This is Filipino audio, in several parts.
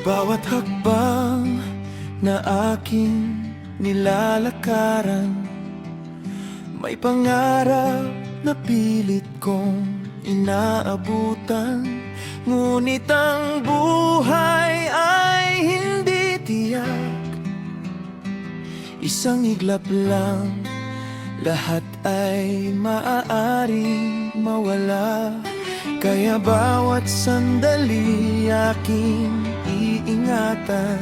Bawat hakbang na aking nilalakaran, may pangarap na pilit kong inaabutan. Ngunit ang buhay ay hindi tiyak, isang iglap lang, lahat ay maaaring mawala. Kaya bawat sandali aking iingatan,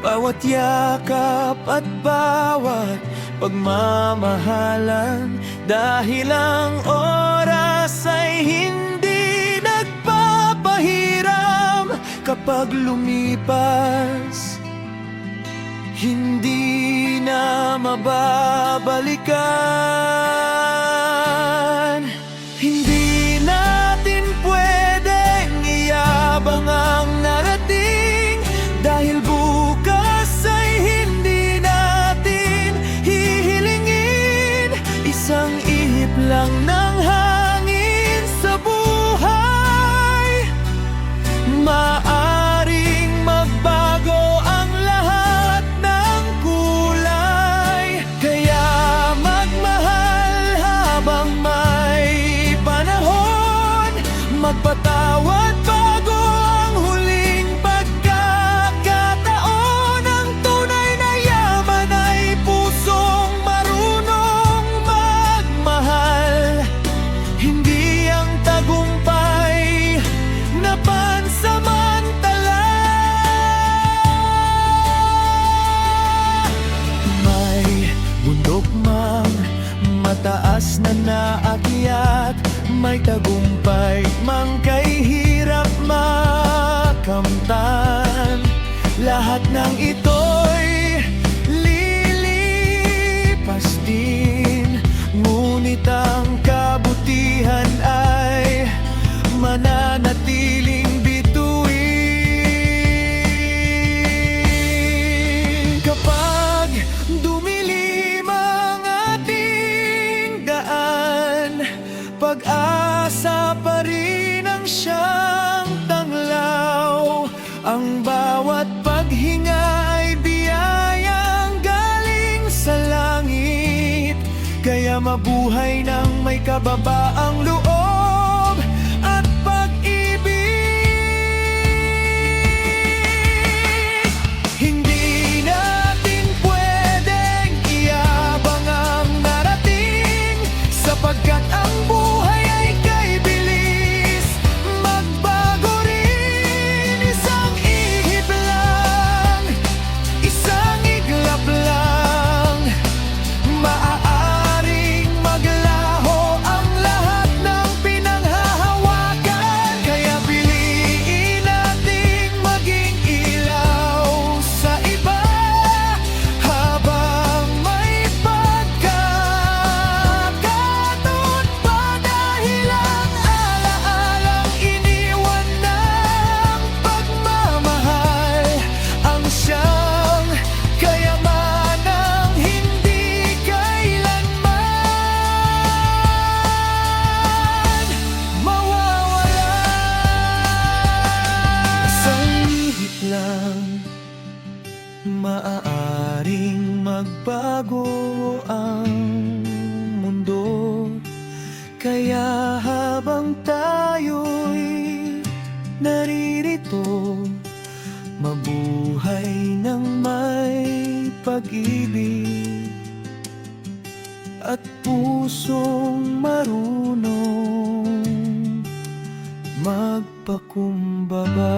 bawat yakap at bawat pagmamahalan. Dahil ang oras ay hindi nagpapahiram, kapag lumipas hindi na mababalikan. Hindi natin pwedeng iyabang ang narating, dahil bukas ay hindi natin hihilingin. Isang ihip lang ng hangin sa buhay, maaring magbago ang lahat ng kulay. Kaya magmahal habang may panahon, magpatawad bago ang huling pagkakataon. Ang tunay na yaman ay pusong marunong magmahal, hindi ang tagumpay na pansamantala. May bundok mang mataas na naakyat, may tagumpay mang kay hirap makamtan. Lahat ng ito'y lilipas din, ngunit ang kabutihan ay mananatiling bituin. Kapag dumilim ang ating daan, pag-asa pa rin ang siyang tanglaw. Ang bawat paghinga ay biyayang galing sa langit, kaya mabuhay ng may kababaang loob at pag-ibig. Hindi natin pwedeng iyabang ang narating, sapagkat ang buhay ay kay bilis magbago rin. Isang ihip lang, isang iglap lang, maaaring maglaho ang lahat ng pinanghahawakan. Kaya piliin nating maging ilaw sa iba habang may pagkakataon pa, dahil ang alaalang iniwan ng pagmamahal ang siyang kayamanang hindi kailanman mawawala. Isang ihip lang, maaaring magbago ang mundo. Kaya habang tayo'y naririto, mabuhay ng may pag-ibig at pusong marunong magpakumbaba.